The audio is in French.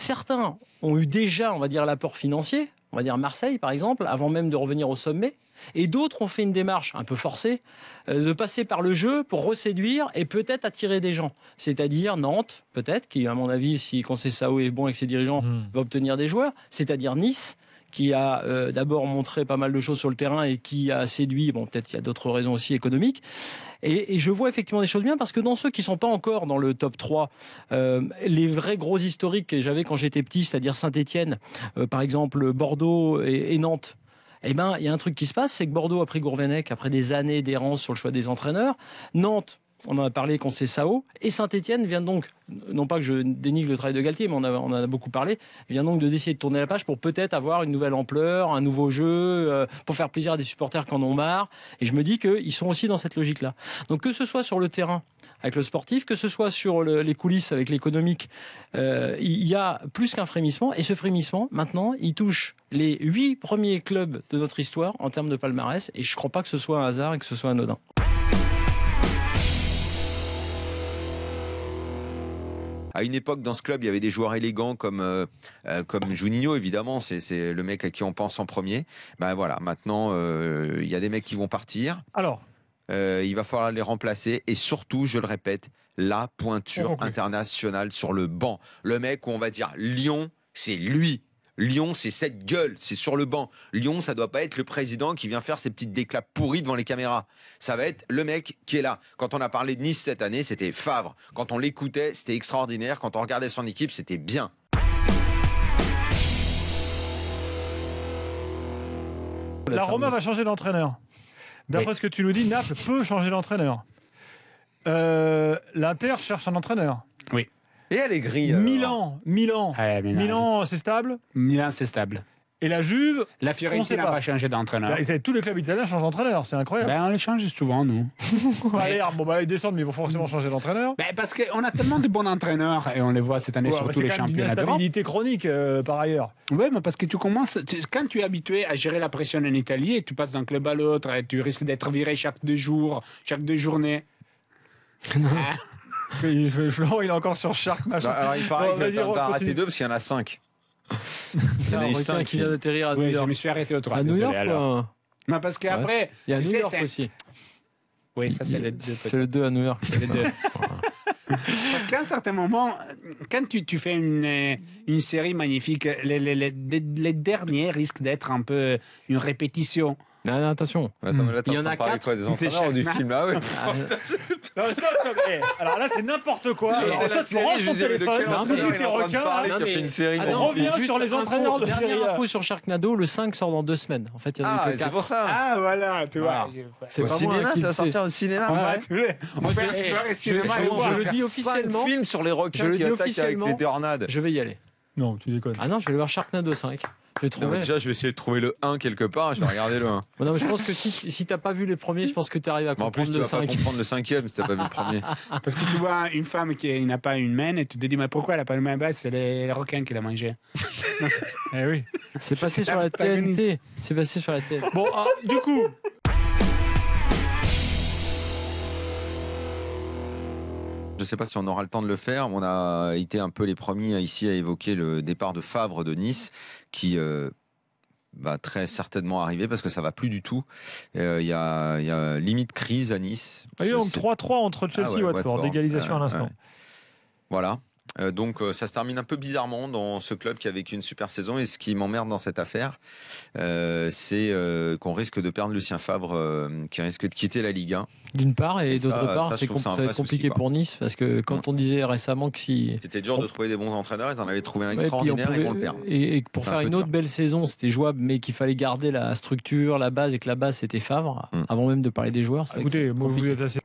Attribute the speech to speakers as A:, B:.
A: certains ont eu déjà, on va dire, l'apport financier, on va dire Marseille par exemple, avant même de revenir au sommet. Et d'autres ont fait une démarche un peu forcée de passer par le jeu pour reséduire et peut-être attirer des gens. C'est-à-dire Nantes, peut-être, qui à mon avis, si Conceição est bon avec ses dirigeants, va obtenir des joueurs. C'est-à-dire Nice, qui a d'abord montré pas mal de choses sur le terrain et qui a séduit, bon peut-être il y a d'autres raisons aussi économiques. Et je vois effectivement des choses bien parce que dans ceux qui ne sont pas encore dans le top 3, les vrais gros historiques que j'avais quand j'étais petit, c'est-à-dire Saint-Étienne, par exemple Bordeaux et Nantes, eh ben, il y a un truc qui se passe, c'est que Bordeaux a pris Gourvenec après des années d'errance sur le choix des entraîneurs. Nantes, on en a parlé quand c'est Sao. Et Saint-Étienne vient donc, non pas que je dénigre le travail de Galtier, mais on en a beaucoup parlé, vient donc d'essayer de tourner la page pour peut-être avoir une nouvelle ampleur, un nouveau jeu, pour faire plaisir à des supporters qui en ont marre. Et je me dis qu'ils sont aussi dans cette logique-là. Donc que ce soit sur le terrain, avec le sportif, que ce soit sur les coulisses avec l'économique, il y a plus qu'un frémissement. Et ce frémissement, maintenant, il touche les 8 premiers clubs de notre histoire en termes de palmarès. Et je ne crois pas que ce soit un hasard et que ce soit anodin.
B: À une époque, dans ce club, il y avait des joueurs élégants comme Juninho, évidemment. C'est le mec à qui on pense en premier. Ben voilà, maintenant, il y a des mecs qui vont partir.
C: Alors,
B: il va falloir les remplacer. Et surtout, je le répète, la pointure internationale sur le banc. Le mec où on va dire Lyon, c'est lui. Lyon, c'est cette gueule, c'est sur le banc. Lyon, ça doit pas être le président qui vient faire ses petites déclats pourris devant les caméras. Ça va être le mec qui est là. Quand on a parlé de Nice cette année, c'était Favre. Quand on l'écoutait, c'était extraordinaire. Quand on regardait son équipe, c'était bien.
C: la Roma va changer d'entraîneur. D'après ce que tu nous dis, Naples peut changer d'entraîneur. L'Inter cherche un entraîneur.
D: Oui.
B: Et Allegri.
C: Milan,
D: Milan,
C: c'est stable.
D: Milan, c'est stable.
C: Et la Juve,
D: la Fiorentina n'a pas changé d'entraîneur.
C: Tous les clubs italiens changent d'entraîneur, c'est incroyable.
D: On les change souvent, nous.
C: Allez, ils descendent, mais ils vont forcément changer d'entraîneur.
D: Parce qu'on a tellement de bons entraîneurs, et on les voit cette année sur tous les championnats.
C: C'est une instabilité chronique, par ailleurs.
D: Oui, mais parce que tu commences... Quand tu es habitué à gérer la pression en Italie, et tu passes d'un club à l'autre, et tu risques d'être viré chaque 2 jours, chaque 2 journées.
C: Florent, il est encore sur Shark, machin.
B: Alors, il paraît qu'il va arrêter 2 parce qu'il y en a 5.
A: Il y en a eu 5 qui vient d'atterrir à New York.
D: Je me suis arrêté au 3.
A: À New York,
D: alors. Non, parce qu'après...
A: Il y a New York aussi.
D: Oui, ça c'est le 2.
A: C'est le 2 à New York.
D: Le 2. Parce qu'à un certain moment, quand tu fais une série magnifique, les derniers risquent d'être un peu une répétition.
A: Non, attention.
B: Attends, là,
A: il y en a 4
B: des entraîneurs du film là.
C: Non, stop. Alors là, c'est n'importe quoi.
B: C'est la série, je disais, mais de quel entraîneur il est en train de parler qui a fait une série.
C: On revient sur les entraîneurs de série.
A: Dernière info sur Sharknado, le 5 sort dans 2 semaines. En fait, il y en a que 4.
B: C'est pour ça.
D: Ah, voilà, tu vois.
A: C'est
B: au
A: pas
B: cinéma,
A: moi qui
B: ça va
A: le sais.
B: sortir au cinéma.
D: On fait un soirée cinéma.
A: Je le dis officiellement.
B: Film sur les requins qui attaquent avec les tornades.
A: Je vais y aller.
C: Non, tu déconnes.
A: Ah non, je vais aller voir Sharknado 5.
B: Déjà, je vais essayer de trouver le 1 quelque part. Je vais regarder le 1.
A: Non, mais je pense que si t'as pas vu les premiers, je pense que tu arrives à comprendre le 5.
B: En plus, tu vas pas comprendre le 5e si t'as pas vu le premier.
D: Parce que tu vois une femme qui n'a pas une main et tu te dis, mais pourquoi elle n'a pas une main basse? C'est les requins qui l'ont mangé.
C: Eh oui.
A: C'est passé sur la TNT. C'est passé sur la TNT.
C: Bon, du coup...
B: Je ne sais pas si on aura le temps de le faire. On a été un peu les premiers ici à évoquer le départ de Favre de Nice, qui va très certainement arriver parce que ça va plus du tout. Il y a limite crise à Nice.
C: Il y a donc 3-3 entre Chelsea et Watford, d'égalisation à l'instant.
B: Voilà. Donc ça se termine un peu bizarrement dans ce club qui a vécu une super saison, et ce qui m'emmerde dans cette affaire, c'est qu'on risque de perdre Lucien Favre, qui risque de quitter la Ligue 1.
A: D'une part, et d'autre part,
B: ça
A: va être compliqué pour Nice, parce que quand on disait récemment que si...
B: C'était dur de trouver des bons entraîneurs, ils en avaient trouvé un extraordinaire et qu'on le perd.
A: Et pour faire une autre belle saison, c'était jouable, mais qu'il fallait garder la structure, la base, et que la base c'était Favre, avant même de parler des joueurs.
C: Écoutez, moi je vous êtes assez...